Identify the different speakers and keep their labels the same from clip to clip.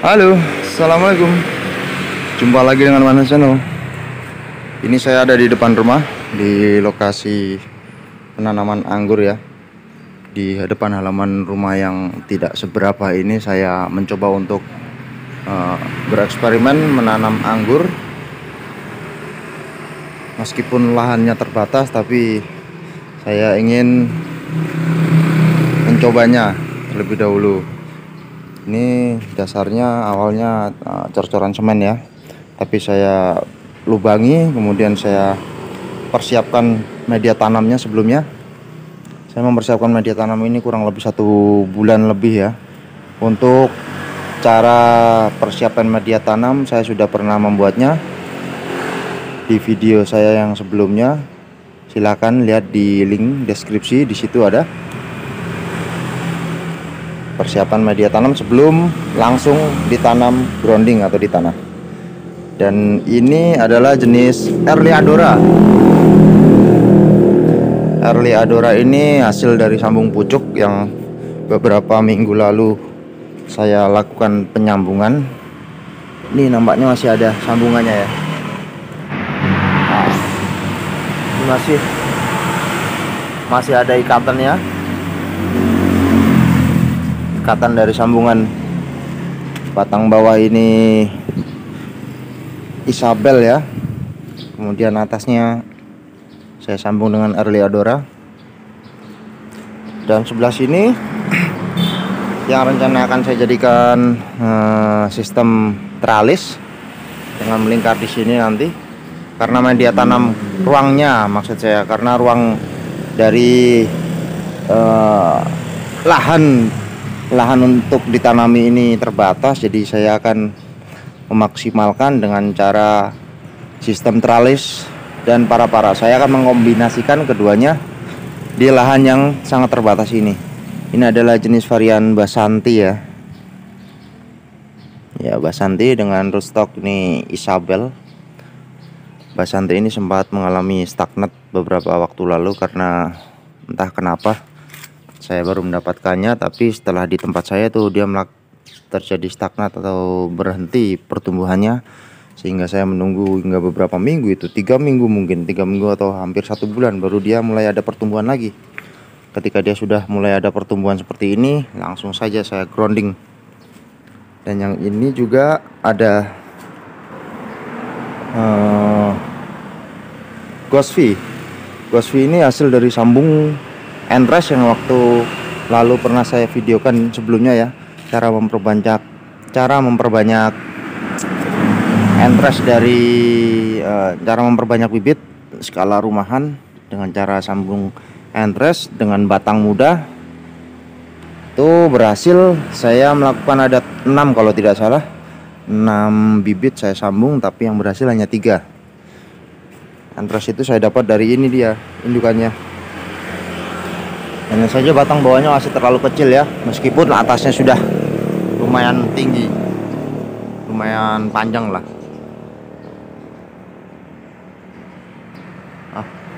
Speaker 1: Halo, assalamualaikum. Jumpa lagi dengan Mana Channel. Ini saya ada di depan rumah, di lokasi penanaman anggur ya. Di depan halaman rumah yang tidak seberapa ini, saya mencoba untuk bereksperimen menanam anggur. Meskipun lahannya terbatas, tapi saya ingin mencobanya terlebih dahulu. Ini dasarnya awalnya cor-coran semen ya, tapi saya lubangi, kemudian saya persiapkan media tanamnya. Sebelumnya saya mempersiapkan media tanam ini kurang lebih 1 bulan lebih ya. Untuk cara persiapan media tanam saya sudah pernah membuatnya di video saya yang sebelumnya. Silakan lihat di link deskripsi, di situ ada persiapan media tanam sebelum langsung ditanam grounding atau di tanah. Dan ini adalah jenis Early Adora. Early Adora ini hasil dari sambung pucuk yang beberapa minggu lalu saya lakukan penyambungan. Ini nampaknya masih ada sambungannya ya. Nah, ini masih ada ikatannya. Ikatan dari sambungan batang bawah ini Isabel ya, kemudian atasnya saya sambung dengan Early Adora, dan sebelah sini yang rencana akan saya jadikan sistem tralis dengan melingkar di sini nanti, karena media tanam ruangnya, maksud saya karena ruang dari lahan untuk ditanami ini terbatas, jadi saya akan memaksimalkan dengan cara sistem tralis dan para-para. Saya akan mengombinasikan keduanya di lahan yang sangat terbatas ini. Ini adalah jenis varian Basanti ya. Ya, Basanti dengan rootstock ini Isabel. Basanti ini sempat mengalami stagnan beberapa waktu lalu karena entah kenapa saya baru mendapatkannya, tapi setelah di tempat saya tuh dia terjadi stagnan atau berhenti pertumbuhannya, sehingga saya menunggu hingga beberapa minggu, itu 3 minggu, mungkin 3 minggu atau hampir 1 bulan, baru dia mulai ada pertumbuhan lagi. Ketika dia sudah mulai ada pertumbuhan seperti ini, langsung saja saya grounding. Dan yang ini juga ada Gosvi. Gosvi ini hasil dari sambung Entres yang waktu lalu pernah saya videokan sebelumnya ya, cara memperbanyak Entres dari cara memperbanyak bibit skala rumahan dengan cara sambung Entres dengan batang muda. Itu berhasil. Saya melakukan ada 6 kalau tidak salah, 6 bibit saya sambung, tapi yang berhasil hanya 3. Entres itu saya dapat dari ini, dia indukannya. Hanya saja batang bawahnya masih terlalu kecil ya, meskipun atasnya sudah lumayan tinggi, lumayan panjang lah.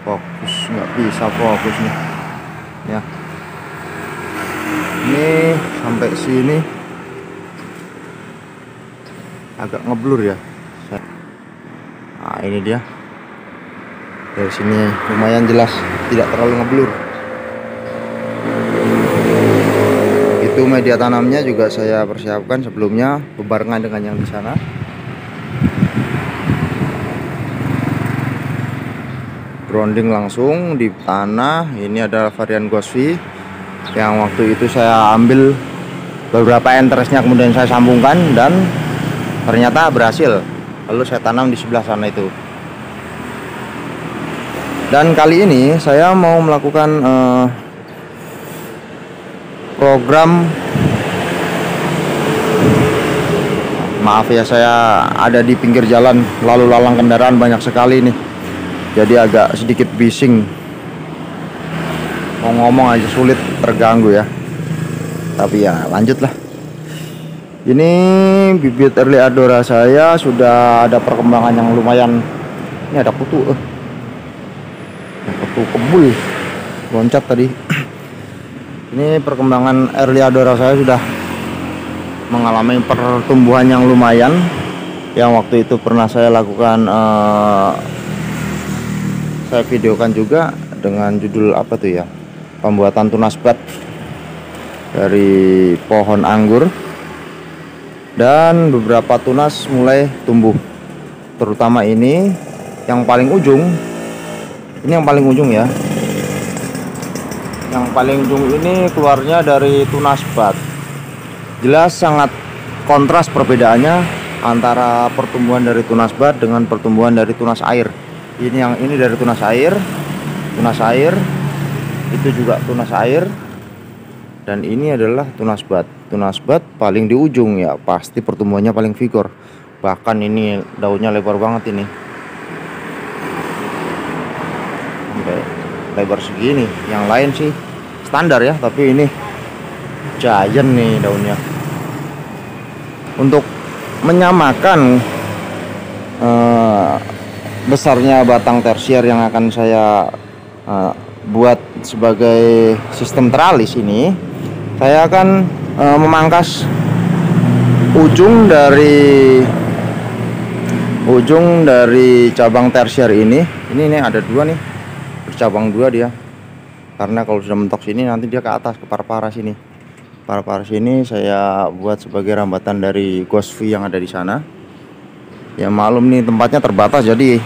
Speaker 1: Fokus, nggak bisa fokus nih ya. Ini sampai sini agak ngeblur ya. Nah, ini dia. Dari sini lumayan jelas, tidak terlalu ngeblur. Itu media tanamnya juga saya persiapkan sebelumnya bebarengan dengan yang di sana. Grounding langsung di tanah. Ini adalah varian Gosvi yang waktu itu saya ambil beberapa entresnya, kemudian saya sambungkan dan ternyata berhasil. Lalu saya tanam di sebelah sana itu. Dan kali ini saya mau melakukan program, maaf ya, saya ada di pinggir jalan, lalu lalang kendaraan banyak sekali nih, jadi agak sedikit bising, mau ngomong aja sulit, terganggu ya. Tapi ya lanjutlah. Ini bibit Early Adora saya sudah ada perkembangan yang lumayan. Ini ada kutu, kutu kebul loncat tadi. Ini perkembangan Early Adora saya sudah mengalami pertumbuhan yang lumayan. Yang waktu itu pernah saya lakukan, saya videokan juga dengan judul apa tuh ya, pembuatan tunas bat dari pohon anggur. Dan beberapa tunas mulai tumbuh, terutama ini yang paling ujung. Ini yang paling ujung ya, yang paling ujung ini keluarnya dari tunas bat. Jelas sangat kontras perbedaannya antara pertumbuhan dari tunas bat dengan pertumbuhan dari tunas air. Yang ini dari tunas air, itu juga tunas air, dan ini adalah tunas bat. Tunas bat paling di ujung ya, pasti pertumbuhannya paling vigor. Bahkan ini daunnya lebar banget ini, sampai lebar segini. Yang lain sih standar ya, tapi ini giant nih daunnya. Untuk menyamakan besarnya batang tersier yang akan saya buat sebagai sistem teralis ini, saya akan memangkas ujung dari cabang tersier ini. Ini ada dua nih, bercabang dua dia. Karena kalau sudah mentok sini nanti dia ke atas, ke paru-paru sini. Paru-paru sini saya buat sebagai rambatan dari Ghost V yang ada di sana. Ya malum nih tempatnya terbatas, jadi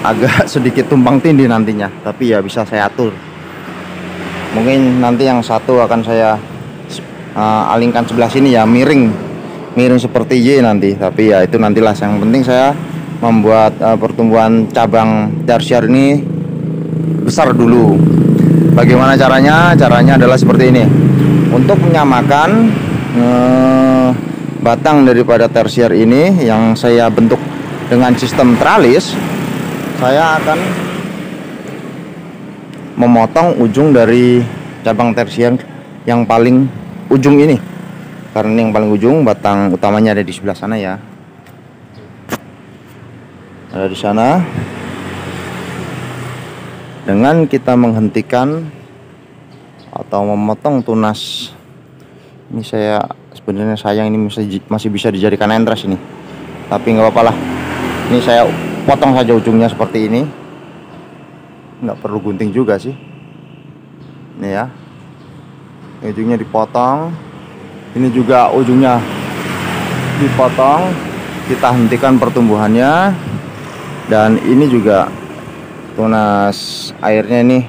Speaker 1: agak sedikit tumpang tindih nantinya, tapi ya bisa saya atur. Mungkin nanti yang satu akan saya alingkan sebelah sini ya, miring seperti Y nanti. Tapi ya itu nantilah, yang penting saya membuat pertumbuhan cabang tersier ini besar dulu. Bagaimana caranya? Caranya adalah seperti ini. Untuk menyamakan batang daripada tersier ini yang saya bentuk dengan sistem teralis, saya akan memotong ujung dari cabang tersier yang paling ujung ini. Karena ini yang paling ujung, batang utamanya ada di sebelah sana ya, ada di sana. Dengan kita menghentikan atau memotong tunas ini, saya sebenarnya sayang ini masih bisa dijadikan entras ini, tapi nggak apa-apa lah. Ini saya potong saja ujungnya seperti ini, nggak perlu gunting juga sih. Ini ya, ujungnya dipotong, ini juga ujungnya dipotong. Kita hentikan pertumbuhannya. Dan ini juga tunas airnya ini,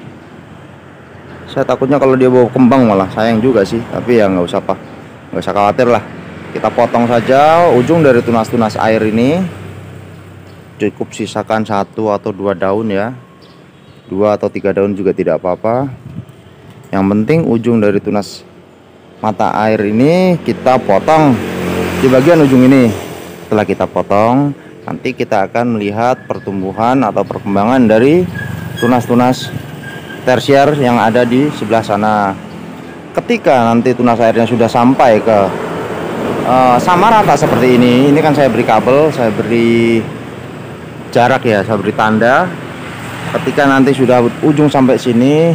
Speaker 1: saya takutnya kalau dia bawa kembang malah sayang juga sih. Tapi ya nggak usah khawatir lah. Kita potong saja ujung dari tunas air ini. Cukup sisakan 1 atau 2 daun ya, 2 atau 3 daun juga tidak apa-apa. Yang penting ujung dari tunas mata air ini kita potong di bagian ujung ini. Setelah kita potong, nanti kita akan melihat pertumbuhan atau perkembangan dari tunas-tunas tersier yang ada di sebelah sana. Ketika nanti tunas airnya sudah sampai ke sama rata seperti ini kan saya beri kabel, saya beri jarak ya, saya beri tanda. Ketika nanti sudah ujung sampai sini,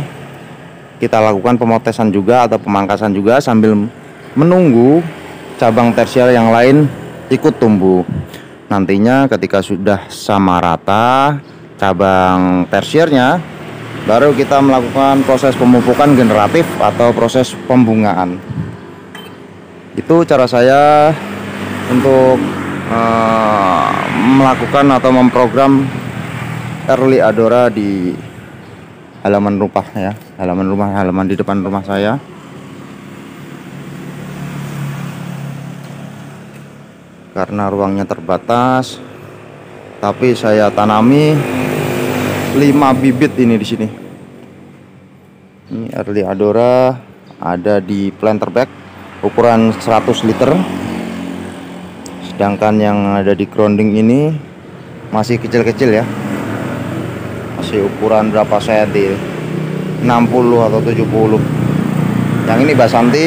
Speaker 1: kita lakukan pemotesan juga atau pemangkasan juga sambil menunggu cabang tersier yang lain ikut tumbuh. Nantinya ketika sudah sama rata cabang tersiernya, baru kita melakukan proses pemupukan generatif atau proses pembungaan. Itu cara saya untuk melakukan atau memprogram Early Adora di halaman rumah ya, halaman di depan rumah saya. Karena ruangnya terbatas, tapi saya tanami 5 bibit ini di sini. Ini Early Adora ada di planter bag ukuran 100 liter. Sedangkan yang ada di grounding ini masih kecil-kecil ya, masih ukuran berapa senti, 60 atau 70. Yang ini basanti,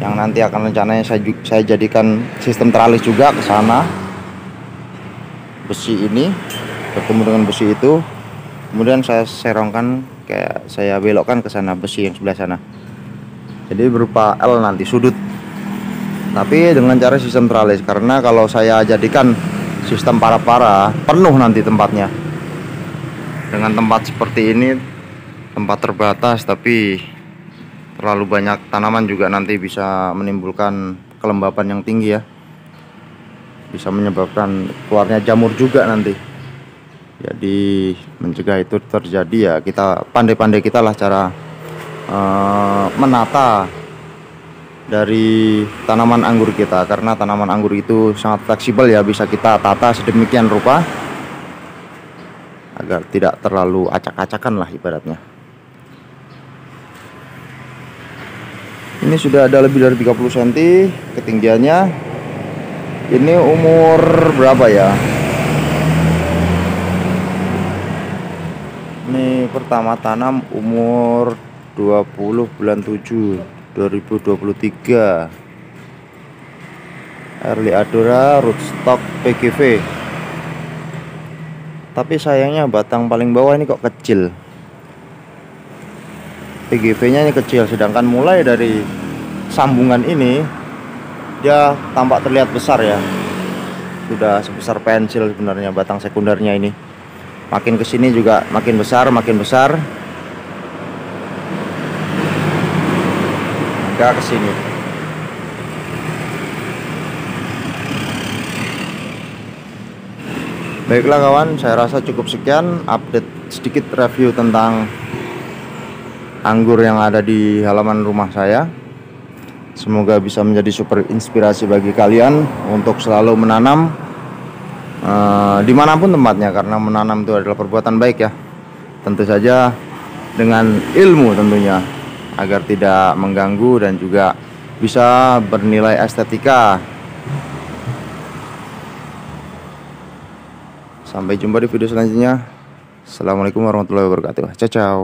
Speaker 1: yang nanti akan rencananya saya jadikan sistem teralis juga ke sana. Besi ini bertemu dengan besi itu, kemudian saya serongkan, kayak saya belokkan ke sana, besi yang sebelah sana. Jadi berupa L nanti sudut tapi dengan cara sistem tralis, karena kalau saya jadikan sistem para-para penuh nanti tempatnya. Dengan tempat seperti ini, tempat terbatas tapi terlalu banyak tanaman juga nanti bisa menimbulkan kelembapan yang tinggi ya, bisa menyebabkan keluarnya jamur juga nanti. Jadi mencegah itu terjadi ya kita pandai-pandai kita lah cara menata dari tanaman anggur kita, karena tanaman anggur itu sangat fleksibel ya, bisa kita tata sedemikian rupa agar tidak terlalu acak-acakan lah ibaratnya. Ini sudah ada lebih dari 30 cm ketinggiannya. Ini umur berapa ya? Ini pertama tanam umur 20 bulan 7 2023. Early Adora rootstock PGV. Tapi sayangnya batang paling bawah ini kok kecil. PGV-nya ini kecil, sedangkan mulai dari sambungan ini dia tampak terlihat besar ya. Sudah sebesar pensil sebenarnya batang sekundernya ini. Makin kesini juga makin besar, makin besar. Hingga kesini. Baiklah kawan, saya rasa cukup sekian update sedikit review tentang anggur yang ada di halaman rumah saya. Semoga bisa menjadi super inspirasi bagi kalian untuk selalu menanam dimanapun tempatnya, karena menanam itu adalah perbuatan baik ya. Tentu saja dengan ilmu tentunya, agar tidak mengganggu dan juga bisa bernilai estetika. Sampai jumpa di video selanjutnya. Assalamualaikum warahmatullahi wabarakatuh. Ciao ciao.